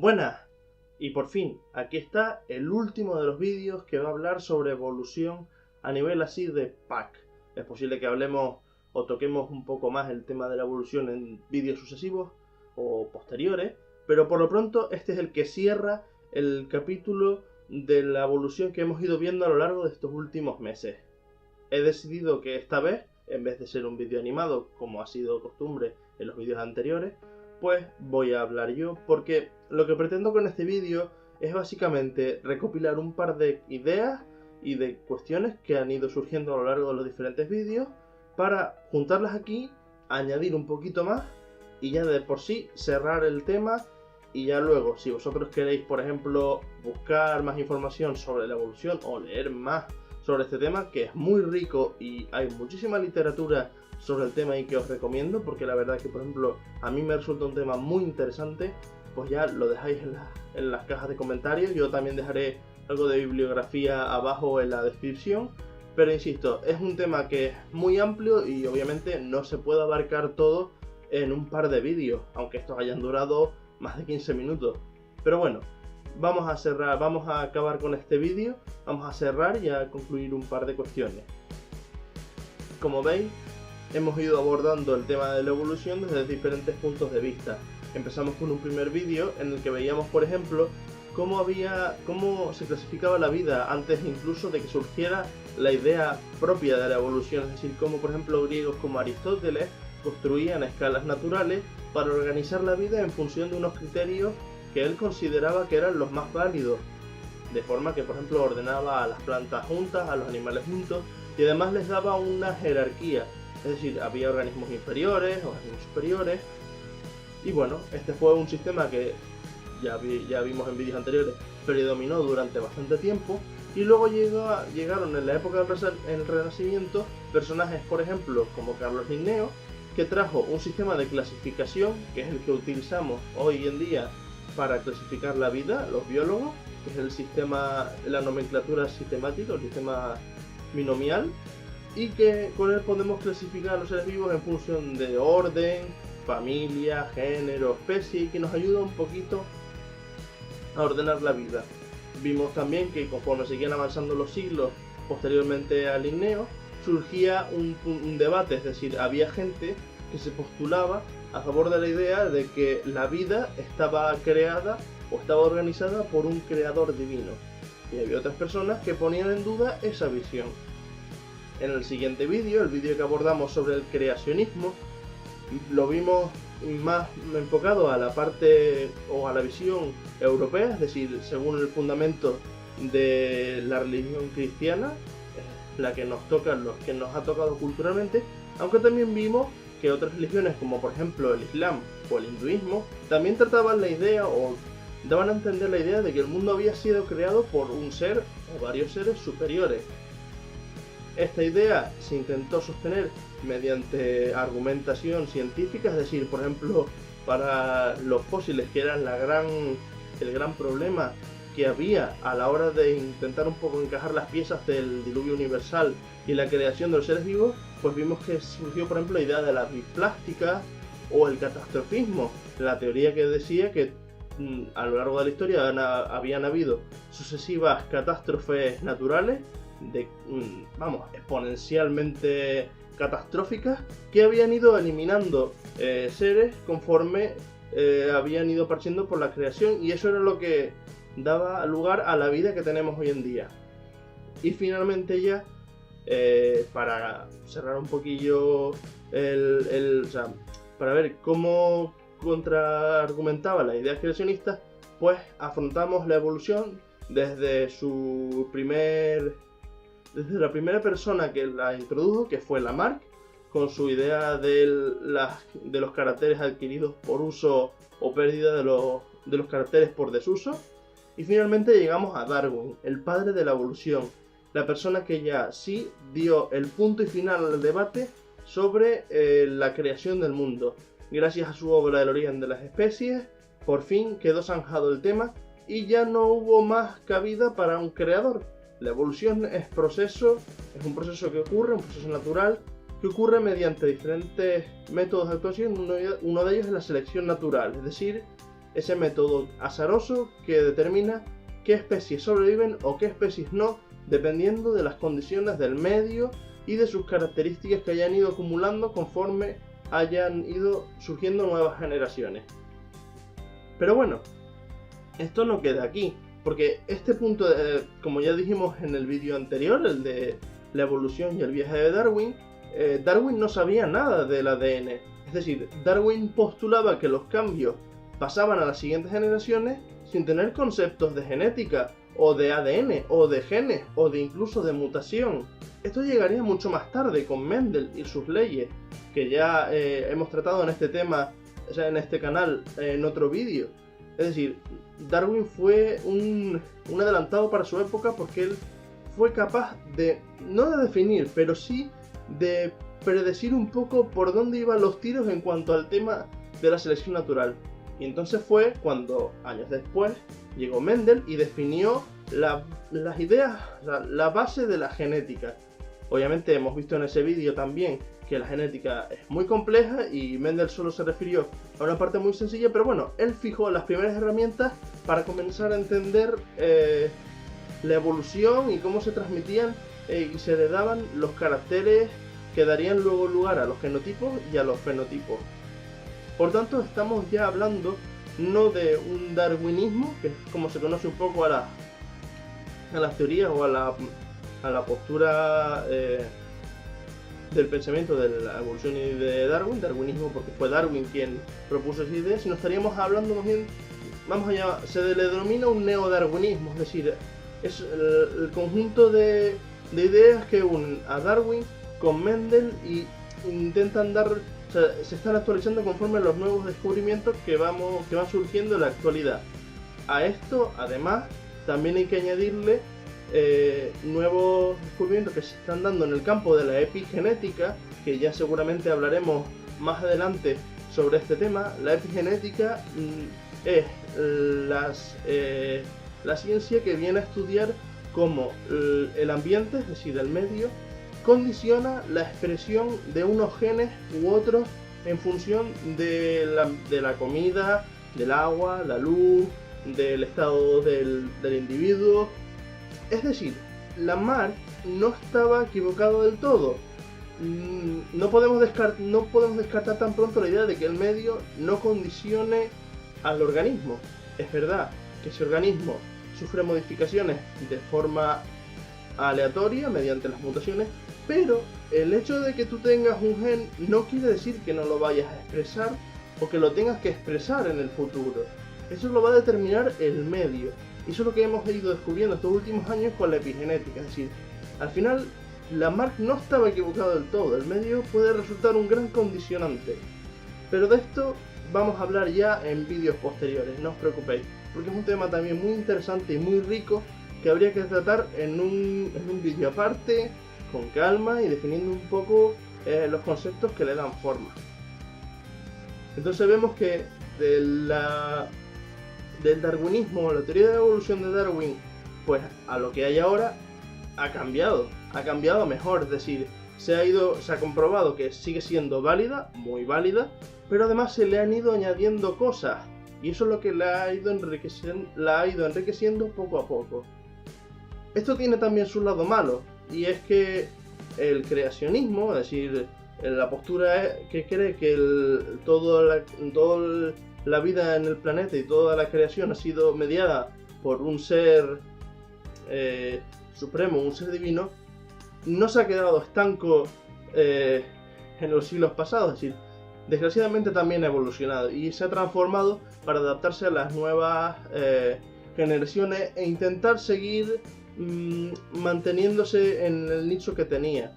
Buenas, y por fin, aquí está el último de los vídeos que va a hablar sobre evolución a nivel así de pack. Es posible que hablemos o toquemos un poco más el tema de la evolución en vídeos sucesivos o posteriores, pero por lo pronto este es el que cierra el capítulo de la evolución que hemos ido viendo a lo largo de estos últimos meses. He decidido que esta vez, en vez de ser un vídeo animado como ha sido costumbre en los vídeos anteriores, pues voy a hablar yo, porque lo que pretendo con este vídeo es básicamente recopilar un par de ideas y de cuestiones que han ido surgiendo a lo largo de los diferentes vídeos para juntarlas aquí, añadir un poquito más y ya de por sí cerrar el tema. Y ya luego, si vosotros queréis, por ejemplo, buscar más información sobre la evolución o leer más sobre este tema, que es muy rico y hay muchísima literatura sobre el tema y que os recomiendo, porque la verdad que, por ejemplo, a mí me resulta un tema muy interesante, pues ya lo dejáis en las cajas de comentarios. Yo también dejaré algo de bibliografía abajo en la descripción, pero insisto, es un tema que es muy amplio y obviamente no se puede abarcar todo en un par de vídeos, aunque estos hayan durado más de 15 minutos. Pero bueno, vamos a cerrar, vamos a acabar con este vídeo, vamos a cerrar y a concluir un par de cuestiones. Como veis, hemos ido abordando el tema de la evolución desde diferentes puntos de vista. Empezamos con un primer vídeo en el que veíamos, por ejemplo, cómo se clasificaba la vida antes incluso de que surgiera la idea propia de la evolución, es decir, cómo por ejemplo griegos como Aristóteles construían escalas naturales para organizar la vida en función de unos criterios que él consideraba que eran los más válidos, de forma que por ejemplo ordenaba a las plantas juntas, a los animales juntos, y además les daba una jerarquía, es decir, había organismos inferiores, organismos superiores. Y bueno, este fue un sistema que ya vimos en vídeos anteriores, predominó durante bastante tiempo. Y luego llegaron en la época del Renacimiento personajes, por ejemplo, como Carlos Linneo, que trajo un sistema de clasificación, que es el que utilizamos hoy en día para clasificar la vida, los biólogos, que es el sistema, la nomenclatura sistemática, el sistema binomial, y que con él podemos clasificar a los seres vivos en función de orden, familia, género, especie, y que nos ayuda un poquito a ordenar la vida. Vimos también que conforme seguían avanzando los siglos, posteriormente a Linneo, surgía un debate, es decir, había gente que se postulaba a favor de la idea de que la vida estaba creada o estaba organizada por un creador divino, y había otras personas que ponían en duda esa visión. En el siguiente vídeo, el vídeo que abordamos sobre el creacionismo, lo vimos más enfocado a la parte o a la visión europea, es decir, según el fundamento de la religión cristiana, la que nos toca, los que nos ha tocado culturalmente, aunque también vimos que otras religiones como por ejemplo el Islam o el hinduismo también trataban la idea o daban a entender la idea de que el mundo había sido creado por un ser o varios seres superiores. Esta idea se intentó sostener mediante argumentación científica, es decir, por ejemplo, para los fósiles, que eran el gran problema que había a la hora de intentar un poco encajar las piezas del diluvio universal y la creación de los seres vivos, pues vimos que surgió, por ejemplo, la idea de la biplástica o el catastrofismo, la teoría que decía que a lo largo de la historia habían habido sucesivas catástrofes naturales exponencialmente catastróficas, que habían ido eliminando seres conforme habían ido partiendo por la creación, y eso era lo que daba lugar a la vida que tenemos hoy en día. Y finalmente ya, para cerrar un poquillo para ver cómo contraargumentaba las ideas creacionistas, pues afrontamos la evolución desde la primera persona que la introdujo, que fue Lamarck, con su idea de los caracteres adquiridos por uso o pérdida de los caracteres por desuso. Y finalmente llegamos a Darwin, el padre de la evolución, la persona que ya sí dio el punto y final al debate sobre la creación del mundo. Gracias a su obra El origen de las especies, por fin quedó zanjado el tema y ya no hubo más cabida para un creador. La evolución es un proceso que ocurre, un proceso natural, que ocurre mediante diferentes métodos de actuación. Uno de ellos es la selección natural, es decir, ese método azaroso que determina qué especies sobreviven o qué especies no, dependiendo de las condiciones del medio y de sus características que hayan ido acumulando conforme hayan ido surgiendo nuevas generaciones. Pero bueno, esto no queda aquí, porque este punto, como ya dijimos en el vídeo anterior, el de la evolución y el viaje de Darwin, Darwin no sabía nada del ADN. Es decir, Darwin postulaba que los cambios pasaban a las siguientes generaciones sin tener conceptos de genética, o de ADN, o de genes, o de incluso de mutación. Esto llegaría mucho más tarde con Mendel y sus leyes, que ya hemos tratado en este tema, o sea, en este canal, en otro vídeo. Es decir, Darwin fue un adelantado para su época porque él fue capaz de, no de definir, pero sí de predecir un poco por dónde iban los tiros en cuanto al tema de la selección natural. Y entonces fue cuando, años después, llegó Mendel y definió las ideas, la base de la genética. Obviamente hemos visto en ese vídeo también que la genética es muy compleja y Mendel solo se refirió a una parte muy sencilla, pero bueno, él fijó las primeras herramientas para comenzar a entender la evolución y cómo se transmitían y se le daban los caracteres que darían luego lugar a los genotipos y a los fenotipos. Por tanto, estamos ya hablando no de un darwinismo, que es como se conoce un poco a las teorías o a la postura del pensamiento de la evolución y de darwinismo, porque fue Darwin quien propuso esa idea, sino estaríamos hablando más bien, vamos allá, se le denomina un neodarwinismo, es decir, es el conjunto de ideas que unen a Darwin con Mendel y intentan dar, o sea, se están actualizando conforme a los nuevos descubrimientos que van surgiendo en la actualidad. A esto, además, también hay que añadirle nuevos descubrimientos que se están dando en el campo de la epigenética, que ya seguramente hablaremos más adelante sobre este tema. La epigenética es la ciencia que viene a estudiar cómo el ambiente, es decir, el medio, condiciona la expresión de unos genes u otros en función de la comida, del agua, la luz, del estado del individuo. Es decir, Lamarck no estaba equivocado del todo. No podemos descartar tan pronto la idea de que el medio no condicione al organismo. Es verdad que ese organismo sufre modificaciones de forma aleatoria mediante las mutaciones, pero el hecho de que tú tengas un gen no quiere decir que no lo vayas a expresar o que lo tengas que expresar en el futuro. Eso lo va a determinar el medio. Y eso es lo que hemos ido descubriendo estos últimos años con la epigenética. Es decir, al final Lamarck no estaba equivocado del todo. El medio puede resultar un gran condicionante. Pero de esto vamos a hablar ya en vídeos posteriores, no os preocupéis. Porque es un tema también muy interesante y muy rico que habría que tratar en un vídeo aparte, con calma y definiendo un poco los conceptos que le dan forma. Entonces vemos que del darwinismo, la teoría de la evolución de Darwin, pues a lo que hay ahora ha cambiado a mejor. Es decir, se ha comprobado que sigue siendo válida, muy válida, pero además se le han ido añadiendo cosas y eso es lo que la ha ido enriqueciendo poco a poco. Esto tiene también su lado malo, y es que el creacionismo, es decir, la postura que cree que toda la vida en el planeta y toda la creación ha sido mediada por un ser supremo, un ser divino, no se ha quedado estanco en los siglos pasados. Es decir, desgraciadamente también ha evolucionado y se ha transformado para adaptarse a las nuevas generaciones e intentar seguir manteniéndose en el nicho que tenía.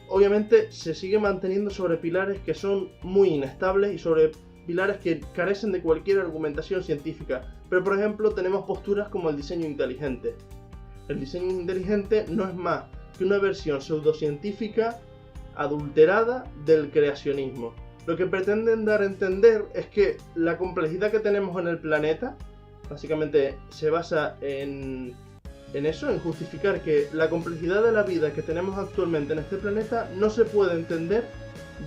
Obviamente se sigue manteniendo sobre pilares que son muy inestables y sobre pilares que carecen de cualquier argumentación científica, pero por ejemplo tenemos posturas como el diseño inteligente. El diseño inteligente no es más que una versión pseudocientífica adulterada del creacionismo. Lo que pretenden dar a entender es que la complejidad que tenemos en el planeta básicamente se basa en eso, en justificar que la complejidad de la vida que tenemos actualmente en este planeta no se puede entender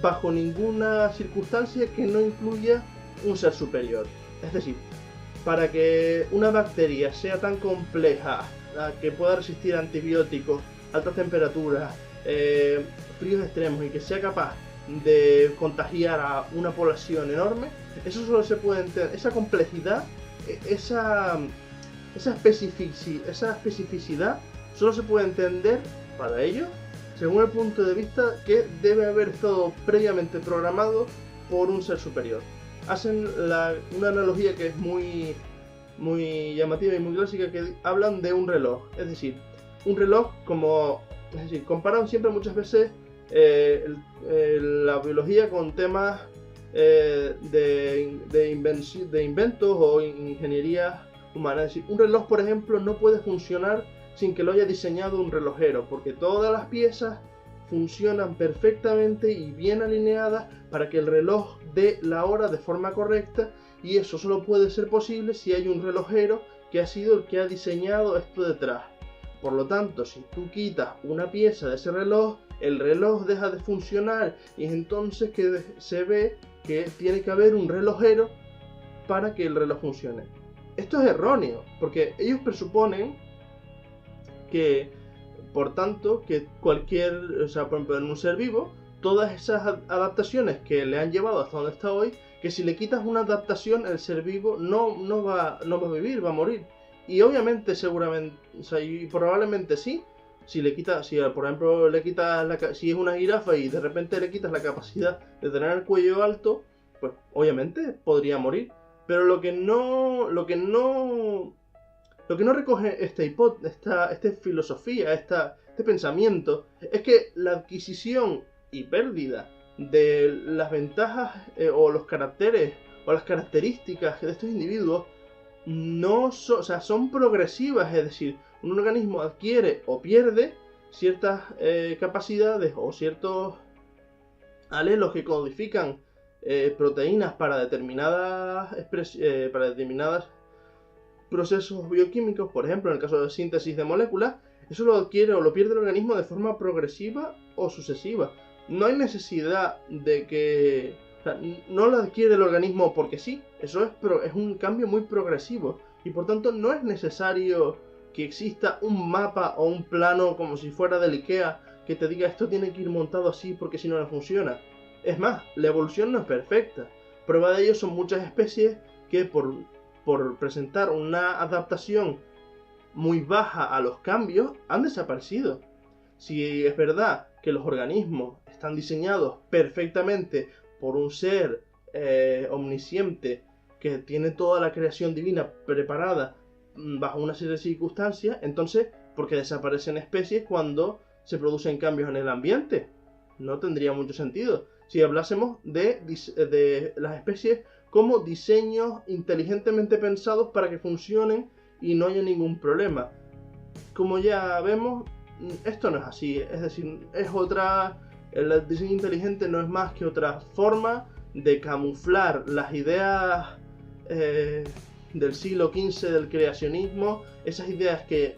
bajo ninguna circunstancia que no incluya un ser superior. Es decir, para que una bacteria sea tan compleja, que pueda resistir antibióticos, altas temperaturas, fríos extremos y que sea capaz de contagiar a una población enorme, eso solo se puede entender, esa complejidad, esa especificidad solo se puede entender para ello según el punto de vista que debe haber estado previamente programado por un ser superior. Hacen una analogía que es muy llamativa y muy clásica, que hablan de un reloj. Es decir, un reloj comparan siempre muchas veces la biología con temas de inventos o ingeniería humana. Es decir, un reloj, por ejemplo, no puede funcionar sin que lo haya diseñado un relojero, porque todas las piezas funcionan perfectamente y bien alineadas para que el reloj dé la hora de forma correcta, y eso solo puede ser posible si hay un relojero que ha sido el que ha diseñado esto detrás. Por lo tanto, si tú quitas una pieza de ese reloj, el reloj deja de funcionar, y es entonces que se ve que tiene que haber un relojero para que el reloj funcione. Esto es erróneo, porque ellos presuponen que, por tanto, que por ejemplo, en un ser vivo, todas esas adaptaciones que le han llevado hasta donde está hoy, que si le quitas una adaptación, el ser vivo no va a vivir, va a morir. Y obviamente, seguramente, y probablemente sí, si por ejemplo si es una jirafa y de repente le quitas la capacidad de tener el cuello alto, pues obviamente podría morir. Pero lo que no recoge esta filosofía, este pensamiento, es que la adquisición y pérdida de las ventajas o los caracteres o las características de estos individuos son progresivas. Es decir, un organismo adquiere o pierde ciertas capacidades o ciertos alelos que codifican proteínas para determinadas procesos bioquímicos. Por ejemplo, en el caso de síntesis de moléculas, eso lo adquiere o lo pierde el organismo de forma progresiva o sucesiva. No hay necesidad de que... no lo adquiere el organismo porque sí. Eso es un cambio muy progresivo. Y por tanto no es necesario que exista un mapa o un plano como si fuera del IKEA que te diga esto tiene que ir montado así porque si no, no funciona. Es más, la evolución no es perfecta. Prueba de ello son muchas especies que por presentar una adaptación muy baja a los cambios, han desaparecido. Si es verdad que los organismos están diseñados perfectamente por un ser omnisciente que tiene toda la creación divina preparada bajo una serie de circunstancias, entonces, ¿por qué desaparecen especies cuando se producen cambios en el ambiente? No tendría mucho sentido. Si hablásemos de las especies como diseños inteligentemente pensados para que funcionen y no haya ningún problema. Como ya vemos, esto no es así. Es decir, el diseño inteligente no es más que otra forma de camuflar las ideas del siglo XV del creacionismo, esas ideas que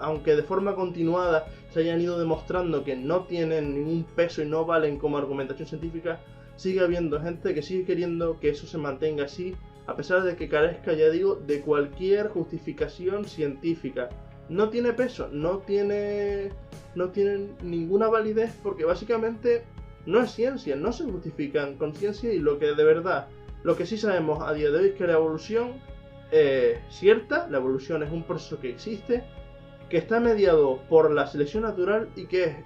aunque de forma continuada se hayan ido demostrando que no tienen ningún peso y no valen como argumentación científica, sigue habiendo gente que sigue queriendo que eso se mantenga así, a pesar de que carezca, ya digo, de cualquier justificación científica. No tiene peso, no tiene ninguna validez, porque básicamente no es ciencia, no se justifican con ciencia, y lo que sí sabemos a día de hoy es que la evolución es cierta. La evolución es un proceso que existe, que está mediado por la selección natural y que es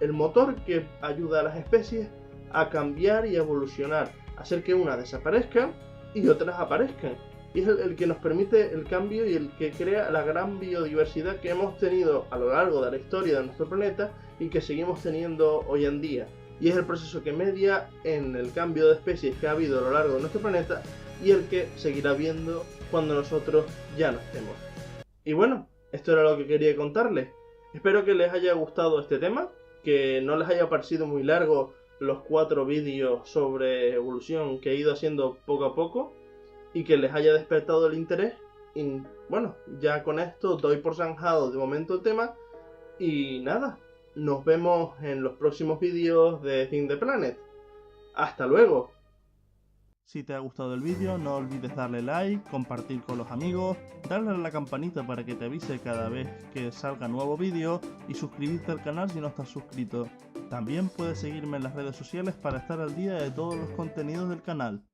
el motor que ayuda a las especies a cambiar y a evolucionar, a hacer que unas desaparezcan y otras aparezcan. Y es el que nos permite el cambio y el que crea la gran biodiversidad que hemos tenido a lo largo de la historia de nuestro planeta y que seguimos teniendo hoy en día. Y es el proceso que media en el cambio de especies que ha habido a lo largo de nuestro planeta y el que seguirá habiendo cuando nosotros ya no estemos. Y bueno, esto era lo que quería contarles. Espero que les haya gustado este tema, que no les haya parecido muy largo los 4 vídeos sobre evolución que he ido haciendo poco a poco y que les haya despertado el interés. Y bueno, ya con esto doy por zanjado de momento el tema y nada, nos vemos en los próximos vídeos de Think the Planet. ¡Hasta luego! Si te ha gustado el vídeo, no olvides darle like, compartir con los amigos, darle a la campanita para que te avise cada vez que salga nuevo vídeo y suscribirte al canal si no estás suscrito. También puedes seguirme en las redes sociales para estar al día de todos los contenidos del canal.